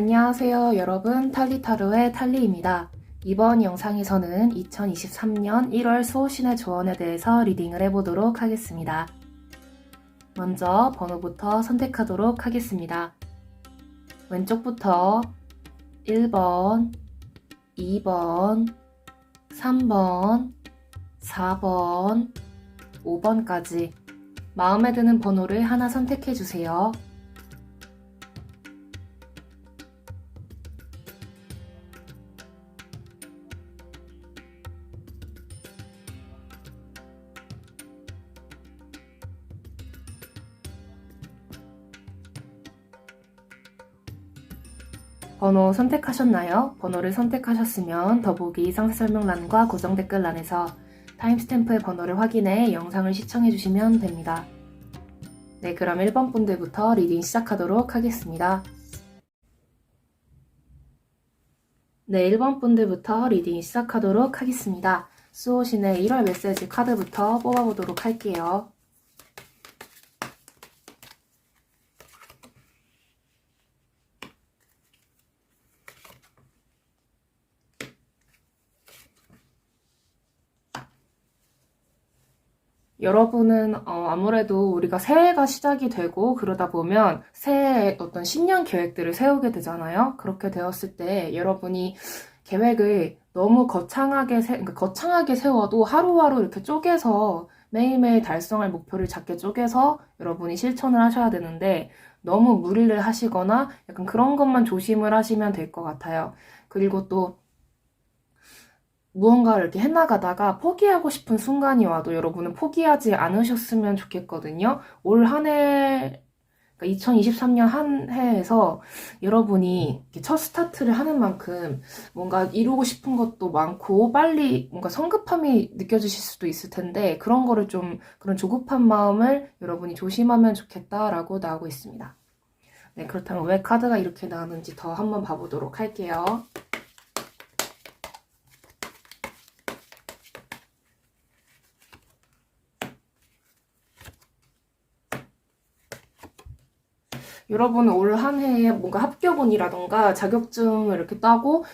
안녕하세요 여러분, 탈리타로의 탈리입니다. 이번 영상에서는 2023년 1월 수호신의 조언에 대해서 리딩을 해보도록 하겠습니다. 먼저 번호부터 선택하도록 하겠습니다. 왼쪽부터 1번, 2번, 3번, 4번, 5번까지 마음에 드는 번호를 하나 선택해주세요. 번호 선택하셨나요? 번호를 선택하셨으면 더보기 상세 설명란과 고정 댓글란에서 타임스탬프의 번호를 확인해 영상을 시청해주시면 됩니다. 네, 그럼 1번 분들부터 리딩 시작하도록 하겠습니다. 네, 1번 분들부터 리딩 시작하도록 하겠습니다. 수호신의 1월 메시지 카드부터 뽑아보도록 할게요. 여러분은 아무래도 우리가 새해가 시작이 되고 그러다 보면 새해에 어떤 신년 계획들을 세우게 되잖아요. 그렇게 되었을 때 여러분이 계획을 너무 거창하게 세워도 하루하루 이렇게 쪼개서 매일매일 달성할 목표를 작게 쪼개서 여러분이 실천을 하셔야 되는데 너무 무리를 하시거나 약간 그런 것만 조심을 하시면 될 것 같아요. 그리고 또 무언가를 이렇게 해나가다가 포기하고 싶은 순간이 와도 여러분은 포기하지 않으셨으면 좋겠거든요. 올 한 해, 2023년 한 해에서 여러분이 첫 스타트를 하는 만큼 뭔가 이루고 싶은 것도 많고 빨리 뭔가 성급함이 느껴지실 수도 있을 텐데 그런 거를 좀, 그런 조급한 마음을 여러분이 조심하면 좋겠다라고 나오고 있습니다. 네, 그렇다면 왜 카드가 이렇게 나오는지 더 한번 봐보도록 할게요. 여러분은 올 한 해에 뭔가 합격운이라던가 자격증을 이렇게 따고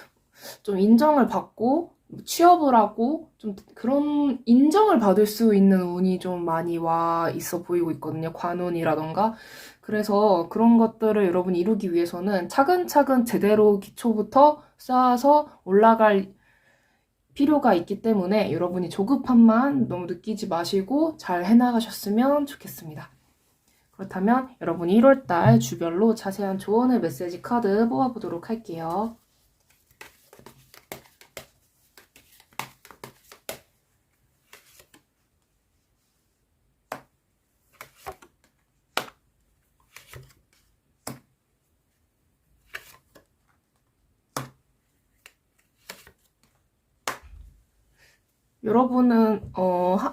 좀 인정을 받고 취업을 하고 좀 그런 인정을 받을 수 있는 운이 좀 많이 와 있어 보이고 있거든요. 관운이라던가. 그래서 그런 것들을 여러분이 이루기 위해서는 차근차근 제대로 기초부터 쌓아서 올라갈 필요가 있기 때문에 여러분이 조급함만 너무 느끼지 마시고 잘 해나가셨으면 좋겠습니다. 그렇다면 여러분이 1월달 주별로 자세한 조언의 메시지 카드 뽑아보도록 할게요. 여러분은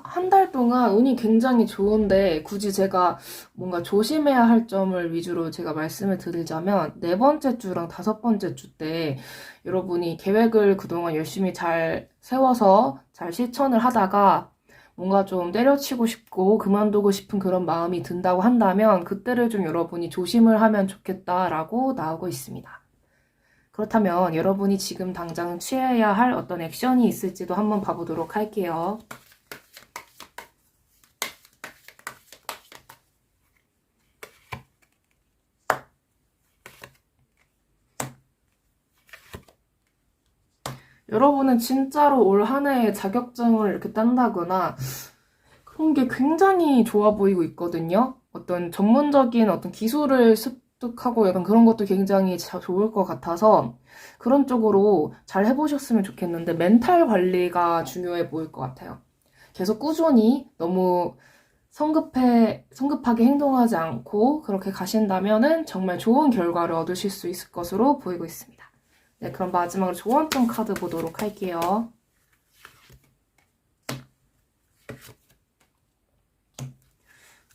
한 달 동안 운이 굉장히 좋은데 굳이 제가 뭔가 조심해야 할 점을 위주로 제가 말씀을 드리자면 네 번째 주랑 다섯 번째 주 때 여러분이 계획을 그동안 열심히 잘 세워서 잘 실천을 하다가 뭔가 좀 때려치고 싶고 그만두고 싶은 그런 마음이 든다고 한다면 그때를 좀 여러분이 조심을 하면 좋겠다라고 나오고 있습니다. 그렇다면 여러분이 지금 당장 취해야 할 어떤 액션이 있을지도 한번 봐보도록 할게요. 여러분은 진짜로 올 한 해에 자격증을 이렇게 딴다거나 그런 게 굉장히 좋아 보이고 있거든요. 어떤 전문적인 어떤 기술을 습득하고 약간 그런 것도 굉장히 좋을 것 같아서 그런 쪽으로 잘 해보셨으면 좋겠는데 멘탈 관리가 중요해 보일 것 같아요. 계속 꾸준히 너무 성급하게 행동하지 않고 그렇게 가신다면은 정말 좋은 결과를 얻으실 수 있을 것으로 보이고 있습니다. 네, 그럼 마지막으로 조언점 카드 보도록 할게요.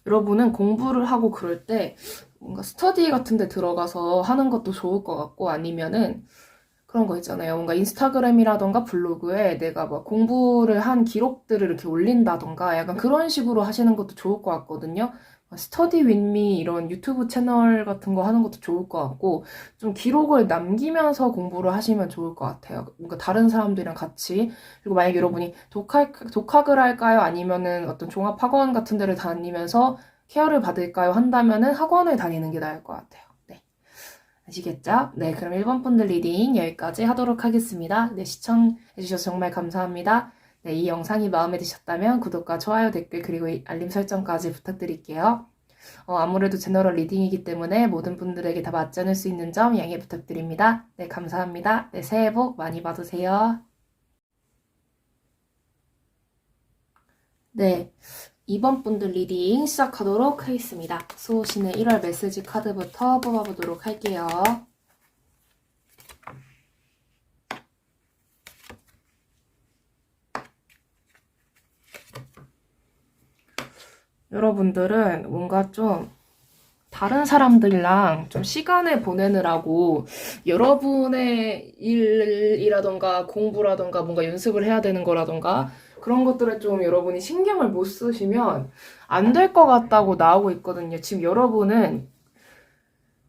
여러분은 공부를 하고 그럴 때 뭔가 스터디 같은 데 들어가서 하는 것도 좋을 것 같고 아니면은 그런 거 있잖아요. 뭔가 인스타그램이라던가 블로그에 내가 막 공부를 한 기록들을 이렇게 올린다던가 약간 그런 식으로 하시는 것도 좋을 것 같거든요. 스터디 윈미 이런 유튜브 채널 같은 거 하는 것도 좋을 것 같고, 좀 기록을 남기면서 공부를 하시면 좋을 것 같아요. 뭔가 다른 사람들이랑 같이. 그리고 만약에 여러분이 독학을 할까요? 아니면은 어떤 종합학원 같은 데를 다니면서 케어를 받을까요? 한다면은 학원을 다니는 게 나을 것 같아요. 네. 아시겠죠? 네, 그럼 1번 분들 리딩 여기까지 하도록 하겠습니다. 네, 시청해주셔서 정말 감사합니다. 네, 이 영상이 마음에 드셨다면 구독과 좋아요, 댓글, 그리고 알림 설정까지 부탁드릴게요. 아무래도 제너럴 리딩이기 때문에 모든 분들에게 다 맞지 않을 수 있는 점 양해 부탁드립니다. 네, 감사합니다. 네, 새해 복 많이 받으세요. 네, 2번 분들 리딩 시작하도록 하겠습니다. 수호신의 1월 메시지 카드부터 뽑아보도록 할게요. 여러분들은 뭔가 좀 다른 사람들이랑 좀 시간을 보내느라고 여러분의 일이라던가 공부라던가 뭔가 연습을 해야 되는 거라던가 그런 것들에 좀 여러분이 신경을 못 쓰시면 안 될 것 같다고 나오고 있거든요. 지금 여러분은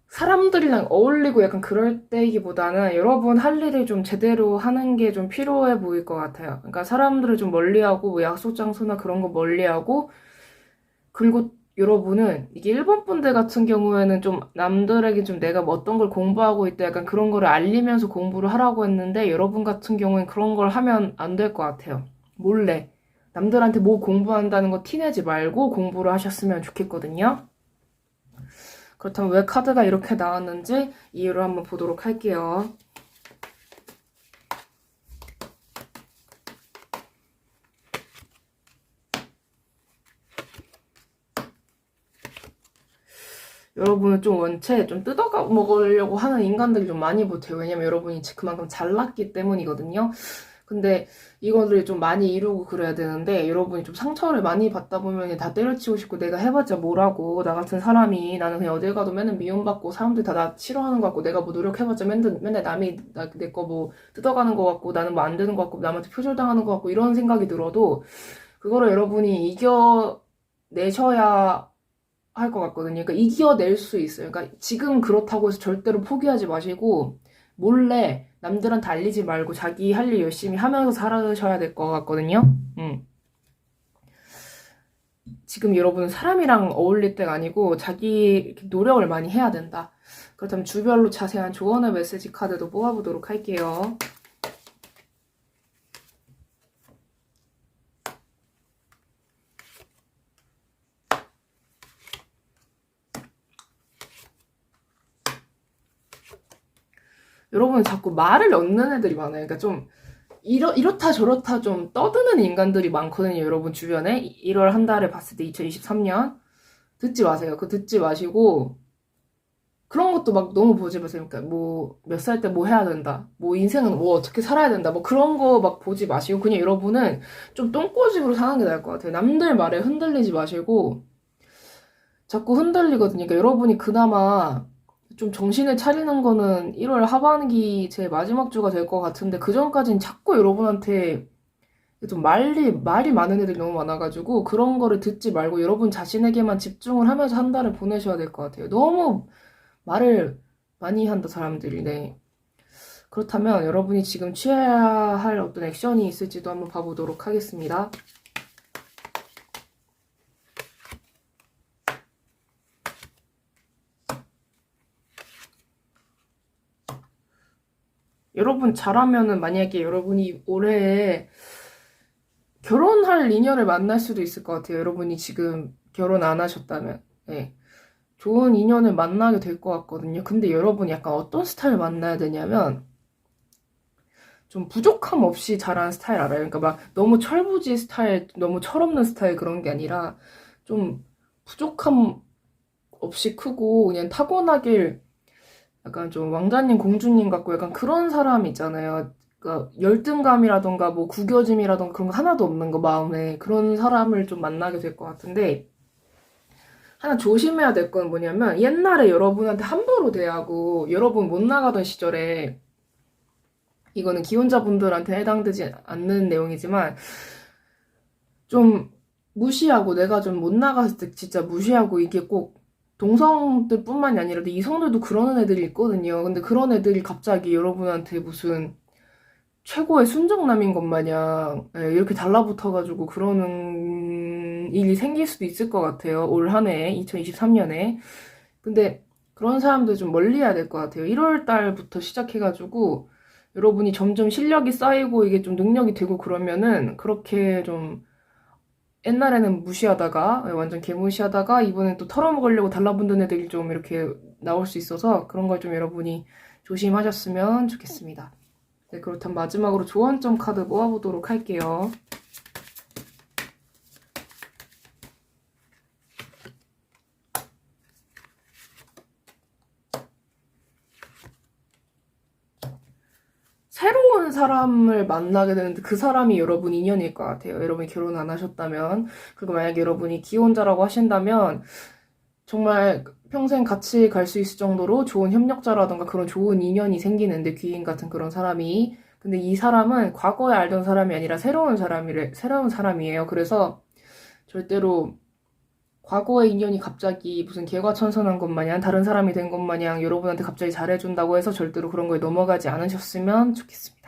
사람들이랑 어울리고 약간 그럴 때이기보다는 여러분 할 일을 좀 제대로 하는 게 좀 필요해 보일 것 같아요. 그러니까 사람들을 좀 멀리하고 뭐 약속 장소나 그런 거 멀리하고, 그리고 여러분은 이게 일본 분들 같은 경우에는 좀 남들에게 좀 내가 뭐 어떤 걸 공부하고 있다 약간 그런 거를 알리면서 공부를 하라고 했는데, 여러분 같은 경우엔 그런 걸 하면 안 될 것 같아요. 몰래 남들한테 뭐 공부한다는 거 티내지 말고 공부를 하셨으면 좋겠거든요. 그렇다면 왜 카드가 이렇게 나왔는지 이유를 한번 보도록 할게요. 여러분은 좀 원체 좀 뜯어가 먹으려고 하는 인간들이 좀 많이 보세요. 왜냐면 여러분이 그만큼 잘났기 때문이거든요. 근데 이거를 좀 많이 이루고 그래야 되는데, 여러분이 좀 상처를 많이 받다 보면 다 때려치고 싶고 내가 해봤자 뭐라고, 나 같은 사람이 나는 그냥 어딜 가도 맨날 미움받고 사람들이 다 나 싫어하는 것 같고 내가 뭐 노력해봤자 맨날 남이 내 거 뭐 뜯어가는 것 같고 나는 뭐 안 되는 것 같고 남한테 표절당하는 것 같고 이런 생각이 들어도 그거를 여러분이 이겨내셔야 할 것 같거든요. 그러니까 이겨낼 수 있어요. 그러니까 지금 그렇다고 해서 절대로 포기하지 마시고 몰래 남들한테 알리지 말고 자기 할 일 열심히 하면서 살아셔야 될 것 같거든요. 지금 여러분은 사람이랑 어울릴 때가 아니고 자기 노력을 많이 해야 된다. 그렇다면 주별로 자세한 조언의 메시지 카드도 뽑아보도록 할게요. 여러분 자꾸 말을 얻는 애들이 많아요. 그러니까 좀 이렇다 저렇다 좀 떠드는 인간들이 많거든요. 여러분 주변에 1월 한 달에 봤을 때 2023년 듣지 마세요. 그거 듣지 마시고 그런 것도 막 너무 보지 마세요. 그러니까 뭐 몇 살 때 뭐 해야 된다. 뭐 인생은 뭐 어떻게 살아야 된다. 뭐 그런 거 막 보지 마시고 그냥 여러분은 좀 똥꼬집으로 사는 게 나을 것 같아요. 남들 말에 흔들리지 마시고 자꾸 흔들리거든요. 그러니까 여러분이 그나마 좀 정신을 차리는 거는 1월 하반기 제 마지막 주가 될 것 같은데, 그 전까지는 자꾸 여러분한테 좀 말이 많은 애들이 너무 많아가지고 그런 거를 듣지 말고 여러분 자신에게만 집중을 하면서 한 달을 보내셔야 될 것 같아요. 너무 말을 많이 한다, 사람들이. 네. 그렇다면 여러분이 지금 취해야 할 어떤 액션이 있을지도 한번 봐보도록 하겠습니다. 여러분 잘하면은 만약에 여러분이 올해 결혼할 인연을 만날 수도 있을 것 같아요. 여러분이 지금 결혼 안 하셨다면. 네. 좋은 인연을 만나게 될 것 같거든요. 근데 여러분이 약간 어떤 스타일을 만나야 되냐면 좀 부족함 없이 자란 스타일 알아요? 그러니까 막 너무 철부지 스타일, 너무 철없는 스타일 그런 게 아니라 좀 부족함 없이 크고 그냥 타고나길 약간 좀 왕자님, 공주님 같고 약간 그런 사람 있잖아요. 그러니까 열등감이라던가 뭐 구겨짐이라던가 그런 거 하나도 없는 거 마음에, 그런 사람을 좀 만나게 될 것 같은데, 하나 조심해야 될 건 뭐냐면 옛날에 여러분한테 함부로 대하고 여러분 못 나가던 시절에, 이거는 기혼자분들한테 해당되지 않는 내용이지만 좀 무시하고 내가 좀 못 나갔을 때 진짜 무시하고 이게 꼭 동성들 뿐만이 아니라 이성들도 그러는 애들이 있거든요. 근데 그런 애들이 갑자기 여러분한테 무슨 최고의 순정남인 것 마냥 예, 이렇게 달라붙어가지고 그러는 일이 생길 수도 있을 것 같아요. 올 한 해, 2023년에. 근데 그런 사람들 좀 멀리해야 될 것 같아요. 1월 달부터 시작해가지고 여러분이 점점 실력이 쌓이고 이게 좀 능력이 되고 그러면은 그렇게 좀 옛날에는 무시하다가 완전 개무시하다가 이번엔 또 털어먹으려고 달라붙는 애들이 좀 이렇게 나올 수 있어서 그런 걸 좀 여러분이 조심하셨으면 좋겠습니다. 네, 그렇다면 마지막으로 조언점 카드 모아보도록 할게요. 새로운 사람을 만나게 되는데 그 사람이 여러분 인연일 것 같아요. 여러분이 결혼 안 하셨다면. 그리고 만약에 여러분이 기혼자라고 하신다면 정말 평생 같이 갈 수 있을 정도로 좋은 협력자라던가 그런 좋은 인연이 생기는데 귀인 같은 그런 사람이. 근데 이 사람은 과거에 알던 사람이 아니라 새로운 사람이에요. 그래서 절대로 과거의 인연이 갑자기 무슨 개과천선한 것 마냥 다른 사람이 된 것 마냥 여러분한테 갑자기 잘해준다고 해서 절대로 그런 거에 넘어가지 않으셨으면 좋겠습니다.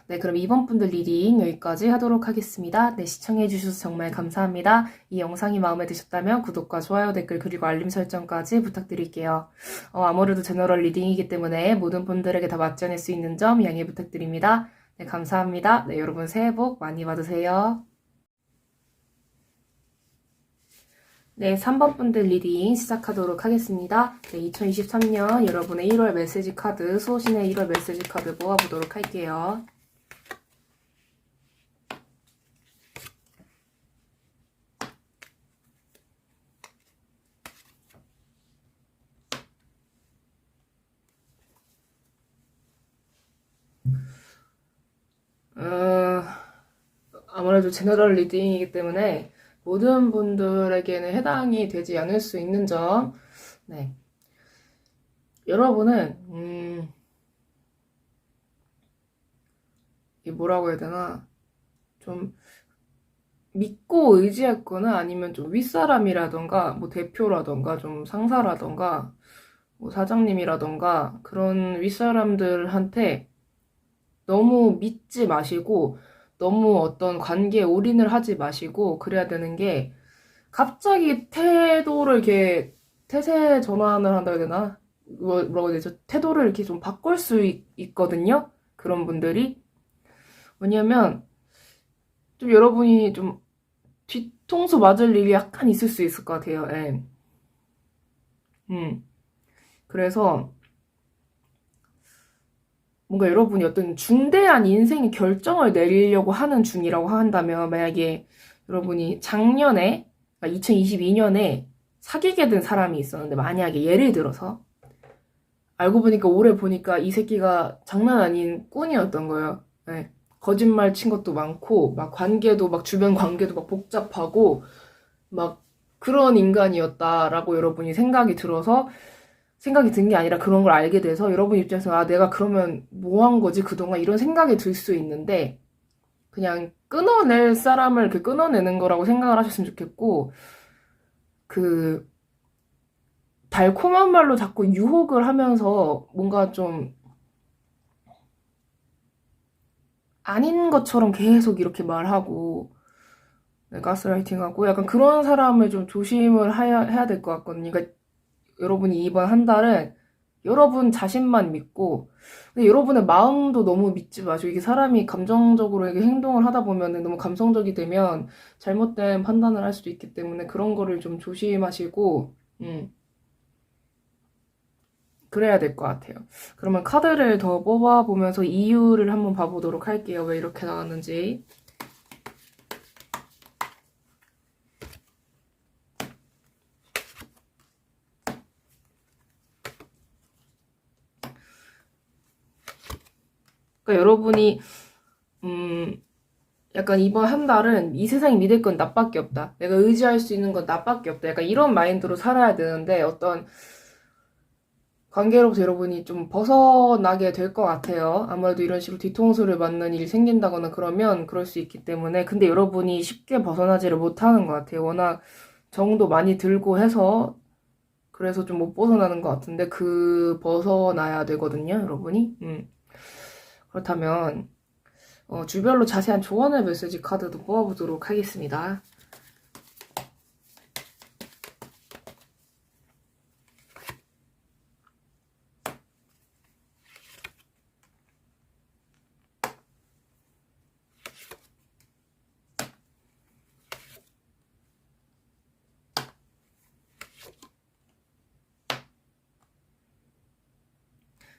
네, 그럼 이번 분들 리딩 여기까지 하도록 하겠습니다. 네, 시청해주셔서 정말 감사합니다. 이 영상이 마음에 드셨다면 구독과 좋아요, 댓글, 그리고 알림 설정까지 부탁드릴게요. 아무래도 제너럴 리딩이기 때문에 모든 분들에게 다 맞지 않을 수 있는 점 양해 부탁드립니다. 네, 감사합니다. 네, 여러분 새해 복 많이 받으세요. 네, 3번 분들 리딩 시작하도록 하겠습니다. 네, 2023년 여러분의 1월 메시지 카드, 수호신의 1월 메시지 카드 모아보도록 할게요. 아무래도 제너럴 리딩이기 때문에 모든 분들에게는 해당이 되지 않을 수 있는 점. 네. 여러분은, 이 뭐라고 해야 되나. 좀 믿고 의지했거나 아니면 좀 윗사람이라던가, 뭐 대표라던가, 좀 상사라던가, 뭐 사장님이라던가, 그런 윗사람들한테 너무 믿지 마시고, 너무 어떤 관계에 올인을 하지 마시고, 그래야 되는 게, 갑자기 태도를 이렇게 태세 전환을 한다 해야 되나? 뭐라고 해야 되죠? 태도를 이렇게 좀 바꿀 수 있거든요? 그런 분들이. 왜냐면, 좀 여러분이 좀 뒤통수 맞을 일이 약간 있을 수 있을 것 같아요. 예. 그래서, 뭔가 여러분이 어떤 중대한 인생의 결정을 내리려고 하는 중이라고 한다면, 만약에 여러분이 작년에, 2022년에 사귀게 된 사람이 있었는데, 만약에 예를 들어서, 알고 보니까 올해 보니까 이 새끼가 장난 아닌 꾼이었던 거예요. 네. 거짓말 친 것도 많고, 막 관계도, 막 주변 관계도 막 복잡하고, 막 그런 인간이었다라고 여러분이 생각이 들어서, 생각이 든 게 아니라 그런 걸 알게 돼서 여러분 입장에서 아, 내가 그러면 뭐 한 거지 그동안 이런 생각이 들 수 있는데, 그냥 끊어낼 사람을 이렇게 끊어내는 거라고 생각을 하셨으면 좋겠고, 그, 달콤한 말로 자꾸 유혹을 하면서 뭔가 좀 아닌 것처럼 계속 이렇게 말하고, 네, 가스라이팅하고 약간 그런 사람을 좀 조심을 해야 될 것 같거든요. 그러니까 여러분이 이번 한 달은 여러분 자신만 믿고, 근데 여러분의 마음도 너무 믿지 마시고, 이게 사람이 감정적으로 이게 행동을 하다 보면 너무 감성적이 되면 잘못된 판단을 할 수도 있기 때문에 그런 거를 좀 조심하시고, 그래야 될 것 같아요. 그러면 카드를 더 뽑아보면서 이유를 한번 봐보도록 할게요. 왜 이렇게 나왔는지. 그러니까 여러분이 약간 이번 한 달은 이 세상에 믿을 건 나밖에 없다. 내가 의지할 수 있는 건 나밖에 없다. 약간 이런 마인드로 살아야 되는데 어떤 관계로부터 여러분이 좀 벗어나게 될 것 같아요. 아무래도 이런 식으로 뒤통수를 맞는 일이 생긴다거나 그러면 그럴 수 있기 때문에. 근데 여러분이 쉽게 벗어나지를 못하는 것 같아요. 워낙 정도 많이 들고 해서 그래서 좀 못 벗어나는 것 같은데 벗어나야 되거든요, 여러분이. 그렇다면 주별로 자세한 조언의 메시지 카드도 뽑아보도록 하겠습니다.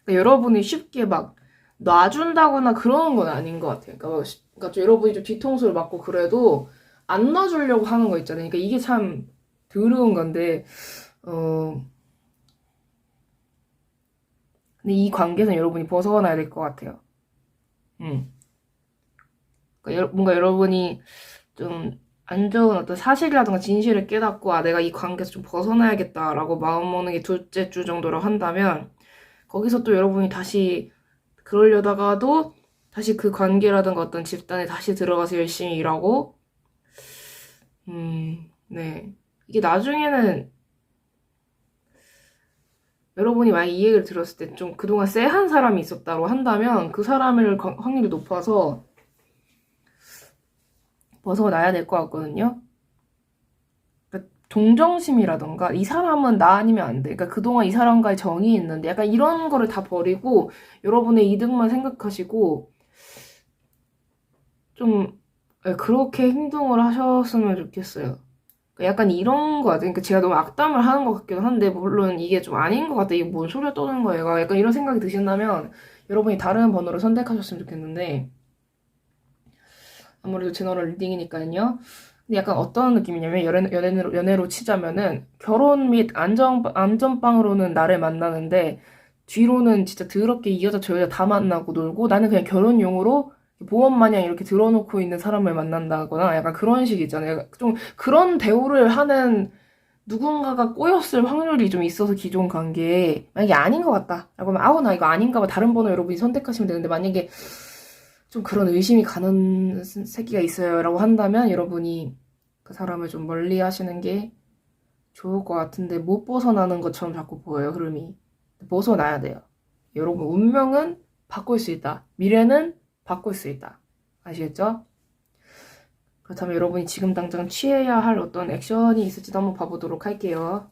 그러니까 여러분이 쉽게 막 놔준다거나 그러는 건 아닌 것 같아요. 그러니까 좀 여러분이 좀 뒤통수를 맞고 그래도 안 놔주려고 하는 거 있잖아요. 그러니까 이게 참 더러운 건데, 근데 이 관계에서 여러분이 벗어나야 될 것 같아요. 그러니까 뭔가 여러분이 좀 안 좋은 어떤 사실이라든가 진실을 깨닫고, 아, 내가 이 관계에서 좀 벗어나야겠다라고 마음먹는 게 둘째 주 정도로 한다면, 거기서 또 여러분이 다시 그러려다가도 다시 그 관계라든가 어떤 집단에 다시 들어가서 열심히 일하고, 네. 이게 나중에는 여러분이 만약 이 얘기를 들었을 때 좀 그동안 쎄한 사람이 있었다고 한다면 그 사람일 확률이 높아서 벗어나야 될 것 같거든요. 그러니까 동정심이라던가 이 사람은 나 아니면 안 돼. 그러니까 그동안 이 사람과의 정이 있는데 약간 이런 거를 다 버리고 여러분의 이득만 생각하시고 좀 그렇게 행동을 하셨으면 좋겠어요. 그러니까 약간 이런 거 같아요. 그러니까 제가 너무 악담을 하는 것 같기도 한데 물론 이게 좀 아닌 것 같아. 이게 뭔 소리야 떠는 거예요. 약간 이런 생각이 드신다면 여러분이 다른 번호를 선택하셨으면 좋겠는데 아무래도 제너럴 리딩이니까요. 근데 약간 어떤 느낌이냐면 연애로 치자면은 결혼 및 안전빵으로는 나를 만나는데 뒤로는 진짜 더럽게 이 여자 저 여자 다 만나고 놀고 나는 그냥 결혼용으로 보험 마냥 이렇게 들어놓고 있는 사람을 만난다거나 약간 그런 식 있잖아요. 좀 그런 대우를 하는 누군가가 꼬였을 확률이 좀 있어서 기존 관계에 만약에 아닌 것 같다 라고 하면 아우 나 이거 아닌가 봐 다른 번호 여러분이 선택하시면 되는데 만약에 좀 그런 의심이 가는 새끼가 있어요 라고 한다면 여러분이 그 사람을 좀 멀리 하시는 게 좋을 것 같은데 못 벗어나는 것처럼 자꾸 보여요 흐름이. 벗어나야 돼요. 여러분 운명은 바꿀 수 있다. 미래는 바꿀 수 있다. 아시겠죠? 그렇다면 여러분이 지금 당장 취해야 할 어떤 액션이 있을지도 한번 봐보도록 할게요.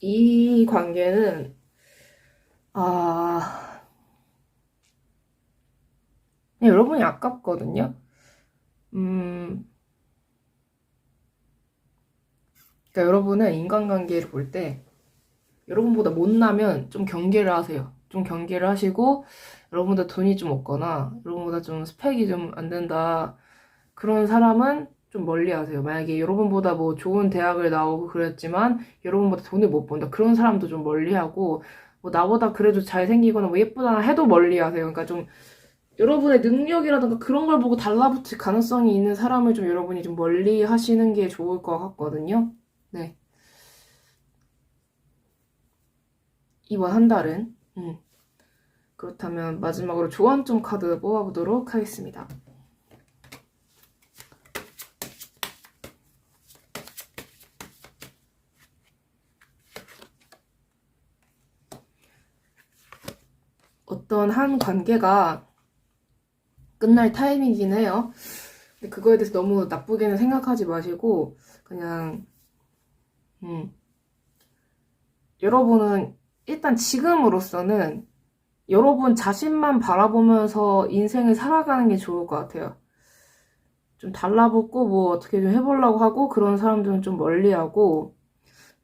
이 관계는 그냥 여러분이 아깝거든요. 그러니까 여러분은 인간관계를 볼 때 여러분보다 못나면 좀 경계를 하세요. 좀 경계를 하시고 여러분보다 돈이 좀 없거나 여러분보다 좀 스펙이 좀 안 된다. 그런 사람은 좀 멀리 하세요. 만약에 여러분보다 뭐 좋은 대학을 나오고 그랬지만 여러분보다 돈을 못 번다. 그런 사람도 좀 멀리 하고 뭐 나보다 그래도 잘생기거나 뭐 예쁘다 해도 멀리 하세요. 그러니까 좀 여러분의 능력이라든가 그런 걸 보고 달라붙을 가능성이 있는 사람을 좀 여러분이 좀 멀리 하시는 게 좋을 것 같거든요. 네. 이번 한 달은. 그렇다면 마지막으로 조언점 카드 뽑아보도록 하겠습니다. 어떤 한 관계가 끝날 타이밍이긴 해요. 근데 그거에 대해서 너무 나쁘게는 생각하지 마시고 그냥 여러분은 일단 지금으로서는 여러분 자신만 바라보면서 인생을 살아가는 게 좋을 것 같아요. 좀 달라붙고 뭐 어떻게 좀 해보려고 하고 그런 사람들은 좀 멀리하고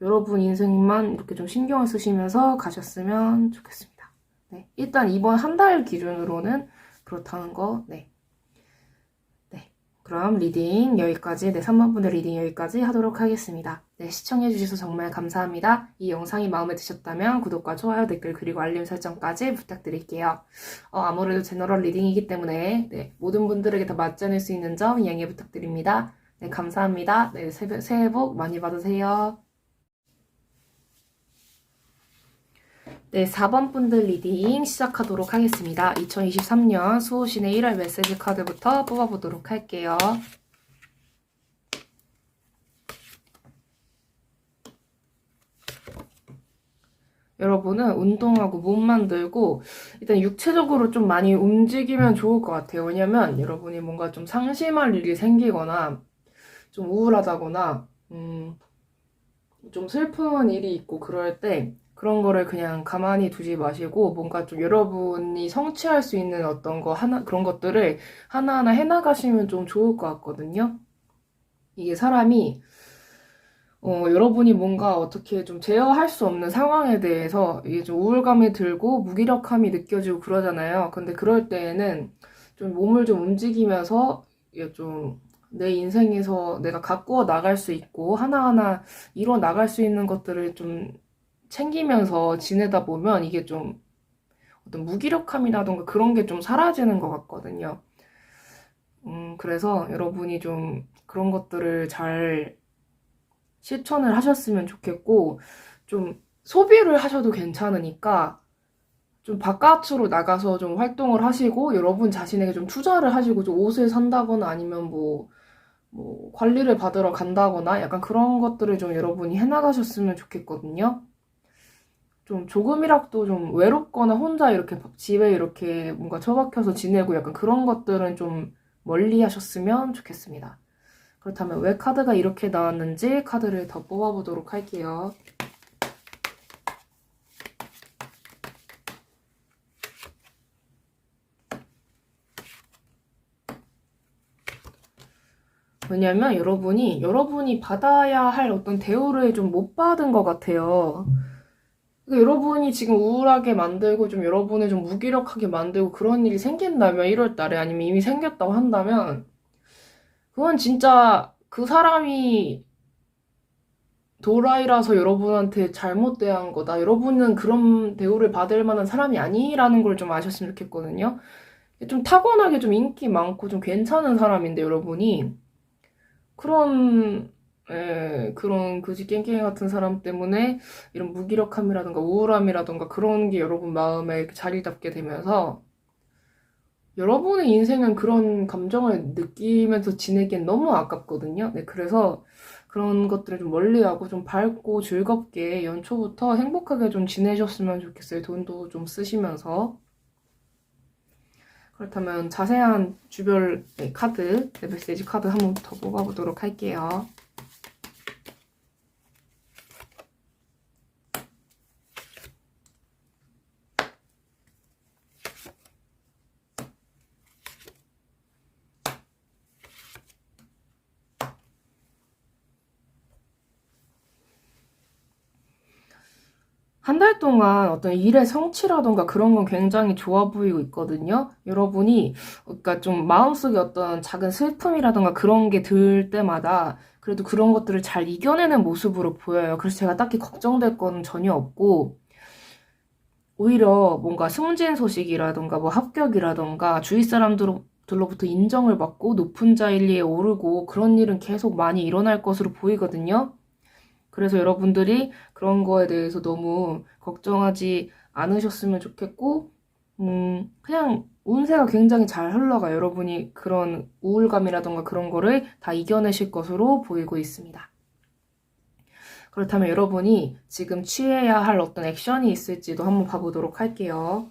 여러분 인생만 이렇게 좀 신경을 쓰시면서 가셨으면 좋겠습니다. 네, 일단 이번 한 달 기준으로는 그렇다는 거, 네. 그럼 리딩 여기까지, 네, 3번 분들 리딩 여기까지 하도록 하겠습니다. 네, 시청해주셔서 정말 감사합니다. 이 영상이 마음에 드셨다면 구독과 좋아요, 댓글, 그리고 알림 설정까지 부탁드릴게요. 아무래도 제너럴 리딩이기 때문에 네, 모든 분들에게 다 맞지 않을 수 있는 점 이해해 부탁드립니다. 네, 감사합니다. 네, 새해 복 많이 받으세요. 네, 4번 분들 리딩 시작하도록 하겠습니다. 2023년 수호신의 1월 메시지 카드부터 뽑아보도록 할게요. 여러분은 운동하고 몸 만들고 일단 육체적으로 좀 많이 움직이면 좋을 것 같아요. 왜냐면 여러분이 뭔가 좀 상심할 일이 생기거나 좀 우울하다거나 좀 슬픈 일이 있고 그럴 때 그런 거를 그냥 가만히 두지 마시고 뭔가 좀 여러분이 성취할 수 있는 어떤 거 그런 것들을 하나하나 해나가시면 좀 좋을 것 같거든요. 이게 사람이 여러분이 뭔가 어떻게 좀 제어할 수 없는 상황에 대해서 이게 좀 우울감이 들고 무기력함이 느껴지고 그러잖아요. 근데 그럴 때에는 좀 몸을 좀 움직이면서 이게 좀 내 인생에서 내가 가꾸어 나갈 수 있고 하나하나 이뤄 나갈 수 있는 것들을 좀 챙기면서 지내다 보면 이게 좀 어떤 무기력함이라던가 그런 게 좀 사라지는 것 같거든요. 그래서 여러분이 좀 그런 것들을 잘 실천을 하셨으면 좋겠고, 좀 소비를 하셔도 괜찮으니까, 좀 바깥으로 나가서 좀 활동을 하시고, 여러분 자신에게 좀 투자를 하시고, 좀 옷을 산다거나 아니면 뭐, 관리를 받으러 간다거나, 약간 그런 것들을 좀 여러분이 해나가셨으면 좋겠거든요. 좀 조금이라도 좀 외롭거나 혼자 이렇게 집에 이렇게 뭔가 처박혀서 지내고 약간 그런 것들은 좀 멀리 하셨으면 좋겠습니다. 그렇다면 왜 카드가 이렇게 나왔는지 카드를 더 뽑아보도록 할게요. 왜냐면 여러분이 받아야 할 어떤 대우를 좀 못 받은 것 같아요. 그러니까 여러분이 지금 우울하게 만들고 좀 여러분을 좀 무기력하게 만들고 그런 일이 생긴다면 1월 달에 아니면 이미 생겼다고 한다면 그건 진짜 그 사람이 도라이라서 여러분한테 잘못 대한 거다. 여러분은 그런 대우를 받을 만한 사람이 아니라는 걸 좀 아셨으면 좋겠거든요. 좀 타고나게 좀 인기 많고 좀 괜찮은 사람인데 여러분이 그런 그런 그지 깽깽이 같은 사람 때문에 이런 무기력함이라든가 우울함이라든가 그런 게 여러분 마음에 자리 잡게 되면서 여러분의 인생은 그런 감정을 느끼면서 지내기엔 너무 아깝거든요. 네, 그래서 그런 것들을 좀 멀리하고 좀 밝고 즐겁게 연초부터 행복하게 좀 지내셨으면 좋겠어요. 돈도 좀 쓰시면서. 그렇다면 자세한 주별 카드, 메시지 카드 한 번 더 뽑아보도록 할게요. 한 달 동안 어떤 일의 성취라던가 그런 건 굉장히 좋아 보이고 있거든요. 여러분이, 그러니까 좀 마음속에 어떤 작은 슬픔이라던가 그런 게 들 때마다 그래도 그런 것들을 잘 이겨내는 모습으로 보여요. 그래서 제가 딱히 걱정될 건 전혀 없고, 오히려 뭔가 승진 소식이라던가 뭐 합격이라던가 주위 사람들로부터 인정을 받고 높은 자리에 오르고 그런 일은 계속 많이 일어날 것으로 보이거든요. 그래서 여러분들이 그런 거에 대해서 너무 걱정하지 않으셨으면 좋겠고, 그냥 운세가 굉장히 잘 흘러가요. 여러분이 그런 우울감이라던가 그런 거를 다 이겨내실 것으로 보이고 있습니다. 그렇다면 여러분이 지금 취해야 할 어떤 액션이 있을지도 한번 봐보도록 할게요.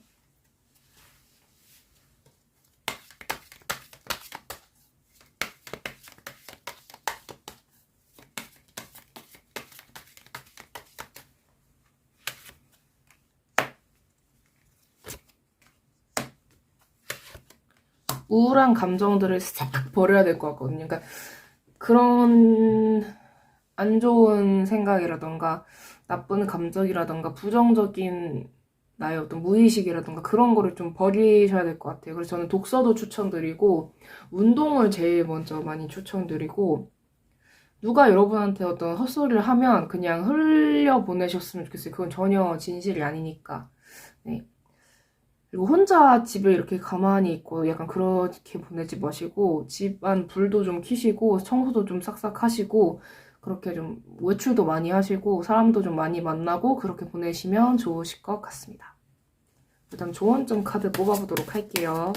우울한 감정들을 싹 버려야 될 것 같거든요. 그러니까 그런 안 좋은 생각이라던가 나쁜 감정이라던가 부정적인 나의 어떤 무의식이라든가 그런 거를 좀 버리셔야 될 것 같아요. 그래서 저는 독서도 추천드리고, 운동을 제일 먼저 많이 추천드리고, 누가 여러분한테 어떤 헛소리를 하면 그냥 흘려보내셨으면 좋겠어요. 그건 전혀 진실이 아니니까. 네. 그리고 혼자 집에 이렇게 가만히 있고 약간 그렇게 보내지 마시고 집안 불도 좀 켜시고 청소도 좀 싹싹 하시고 그렇게 좀 외출도 많이 하시고 사람도 좀 많이 만나고 그렇게 보내시면 좋으실 것 같습니다. 그다음 조언점 카드 뽑아보도록 할게요.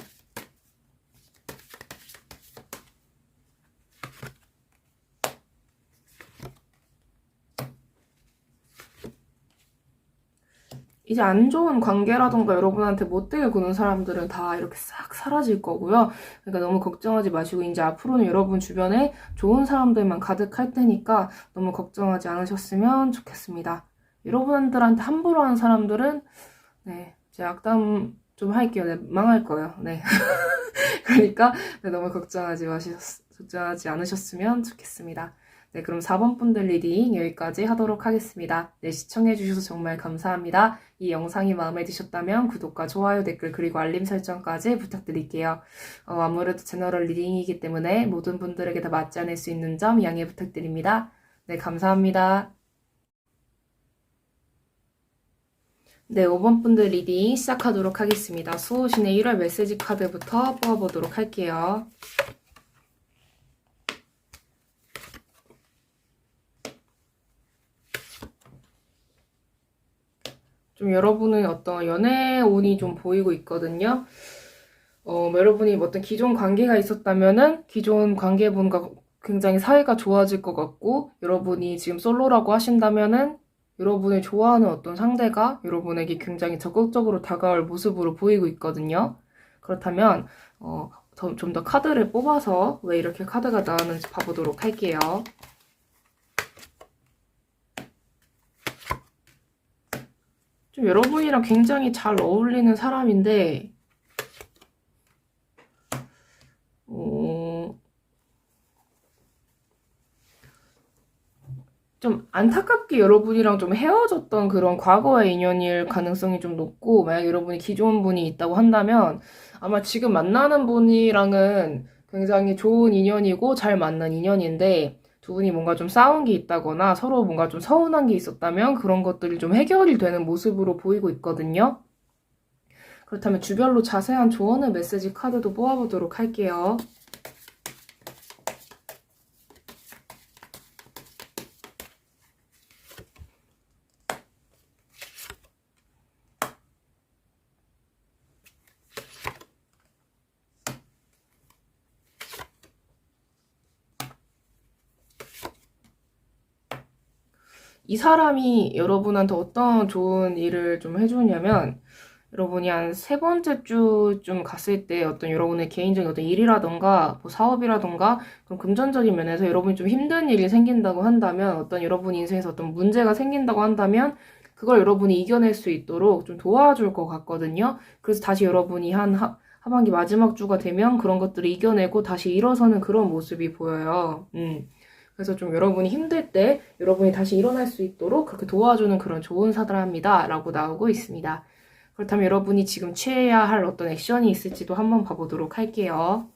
이제 안 좋은 관계라던가 여러분한테 못되게 구는 사람들은 다 이렇게 싹 사라질 거고요. 그러니까 너무 걱정하지 마시고 이제 앞으로는 여러분 주변에 좋은 사람들만 가득할 테니까 너무 걱정하지 않으셨으면 좋겠습니다. 여러분들한테 함부로 하는 사람들은 네, 제가 악담 좀 할게요. 네, 망할 거예요. 네. 그러니까 네, 너무 걱정하지 않으셨으면 좋겠습니다. 네, 그럼 4번 분들 리딩 여기까지 하도록 하겠습니다. 네, 시청해주셔서 정말 감사합니다. 이 영상이 마음에 드셨다면 구독과 좋아요, 댓글, 그리고 알림 설정까지 부탁드릴게요. 아무래도 제너럴 리딩이기 때문에 모든 분들에게 다 맞지 않을 수 있는 점 양해 부탁드립니다. 네, 감사합니다. 네, 5번 분들 리딩 시작하도록 하겠습니다. 수호신의 1월 메시지 카드부터 뽑아보도록 할게요. 좀 여러분은 어떤 연애운이 좀 보이고 있거든요. 여러분이 어떤 기존 관계가 있었다면은 기존 관계분과 굉장히 사이가 좋아질 것 같고, 여러분이 지금 솔로라고 하신다면은 여러분이 좋아하는 어떤 상대가 여러분에게 굉장히 적극적으로 다가올 모습으로 보이고 있거든요. 그렇다면 좀 더 카드를 뽑아서 왜 이렇게 카드가 나왔는지 봐보도록 할게요. 좀 여러분이랑 굉장히 잘 어울리는 사람인데 좀 안타깝게 여러분이랑 좀 헤어졌던 그런 과거의 인연일 가능성이 좀 높고, 만약 여러분이 기존 분이 있다고 한다면 아마 지금 만나는 분이랑은 굉장히 좋은 인연이고 잘 맞는 인연인데, 두 분이 뭔가 좀 싸운 게 있다거나 서로 뭔가 좀 서운한 게 있었다면 그런 것들이 좀 해결이 되는 모습으로 보이고 있거든요. 그렇다면 주별로 자세한 조언의 메시지 카드도 뽑아보도록 할게요. 이 사람이 여러분한테 어떤 좋은 일을 좀 해주냐면, 여러분이 한 세 번째 주쯤 갔을 때 어떤 여러분의 개인적인 어떤 일이라던가 뭐 사업이라던가 그런 금전적인 면에서 여러분이 좀 힘든 일이 생긴다고 한다면, 어떤 여러분 인생에서 어떤 문제가 생긴다고 한다면 그걸 여러분이 이겨낼 수 있도록 좀 도와줄 것 같거든요. 그래서 다시 여러분이 하반기 마지막 주가 되면 그런 것들을 이겨내고 다시 일어서는 그런 모습이 보여요. 그래서 좀 여러분이 힘들 때 여러분이 다시 일어날 수 있도록 그렇게 도와주는 그런 좋은 사람이다 라고 나오고 있습니다. 그렇다면 여러분이 지금 취해야 할 어떤 액션이 있을지도 한번 봐보도록 할게요.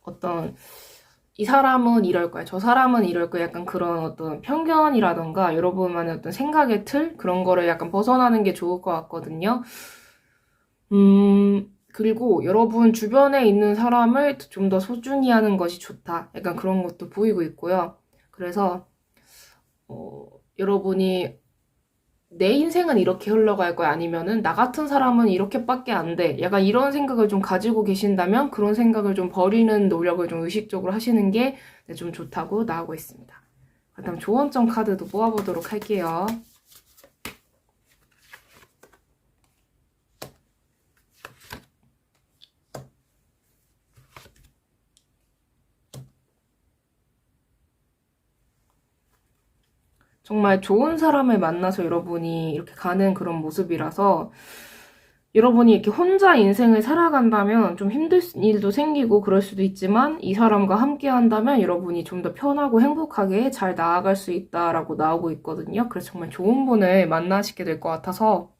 어떤 이 사람은 이럴 거야, 저 사람은 이럴 거야, 약간 그런 어떤 편견이라던가 여러분만의 어떤 생각의 틀 그런 거를 약간 벗어나는 게 좋을 것 같거든요. 그리고 여러분 주변에 있는 사람을 좀 더 소중히 하는 것이 좋다. 약간 그런 것도 보이고 있고요. 그래서 여러분이 내 인생은 이렇게 흘러갈 거야, 아니면은 나 같은 사람은 이렇게밖에 안 돼. 약간 이런 생각을 좀 가지고 계신다면 그런 생각을 좀 버리는 노력을 좀 의식적으로 하시는 게 좀 좋다고 나오고 있습니다. 그다음 조언점 카드도 뽑아보도록 할게요. 정말 좋은 사람을 만나서 여러분이 이렇게 가는 그런 모습이라서 여러분이 이렇게 혼자 인생을 살아간다면 좀 힘들 일도 생기고 그럴 수도 있지만 이 사람과 함께 한다면 여러분이 좀 더 편하고 행복하게 잘 나아갈 수 있다라고 나오고 있거든요. 그래서 정말 좋은 분을 만나시게 될 것 같아서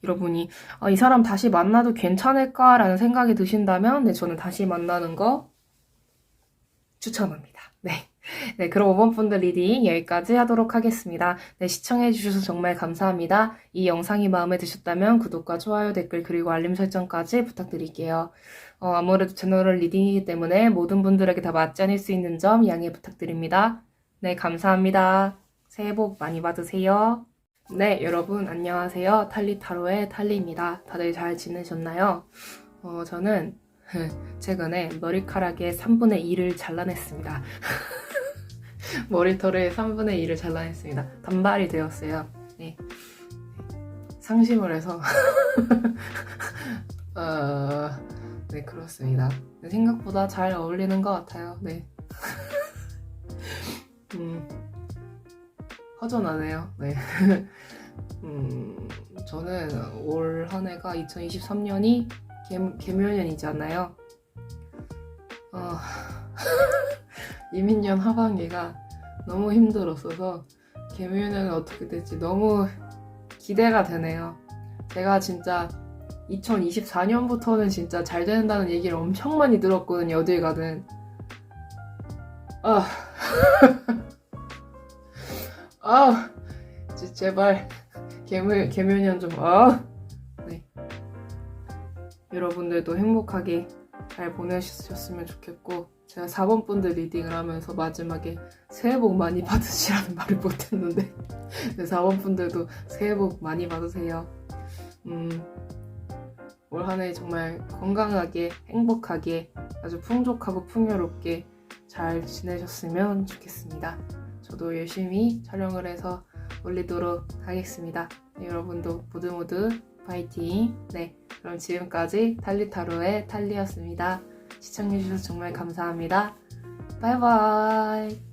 여러분이 이 사람 다시 만나도 괜찮을까라는 생각이 드신다면 네, 저는 다시 만나는 거 추천합니다. 네. 네, 그럼 5번 분들 리딩 여기까지 하도록 하겠습니다. 네, 시청해주셔서 정말 감사합니다. 이 영상이 마음에 드셨다면 구독과 좋아요, 댓글, 그리고 알림 설정까지 부탁드릴게요. 아무래도 제너럴 리딩이기 때문에 모든 분들에게 다 맞지 않을 수 있는 점 양해 부탁드립니다. 네, 감사합니다. 새해 복 많이 받으세요. 네, 여러분 안녕하세요. 탈리타로의 탈리입니다. 다들 잘 지내셨나요? 저는 최근에 머리카락의 3분의 2를 잘라냈습니다. 머리털의 3분의 2를 잘라냈습니다. 단발이 되었어요. 네. 상심을 해서 네, 그렇습니다. 생각보다 잘 어울리는 것 같아요. 네. 허전하네요. 네. 저는 올 한 해가 2023년이 개묘년이잖아요. 이민년 하반기가 너무 힘들었어서 개묘년은 어떻게 될지 너무 기대가 되네요. 제가 진짜 2024년부터는 진짜 잘 된다는 얘기를 엄청 많이 들었거든요. 어딜 가든. 제발 개묘년 좀 네. 여러분들도 행복하게 잘 보내셨으면 좋겠고 제가 4번 분들 리딩을 하면서 마지막에 새해 복 많이 받으시라는 말을 못했는데 네, 4번 분들도 새해 복 많이 받으세요. 올 한 해 정말 건강하게 행복하게 아주 풍족하고 풍요롭게 잘 지내셨으면 좋겠습니다. 저도 열심히 촬영을 해서 올리도록 하겠습니다. 네, 여러분도 모두 파이팅! 네, 그럼 지금까지 탈리타로의 탈리였습니다. 시청해주셔서 정말 감사합니다. 바이바이!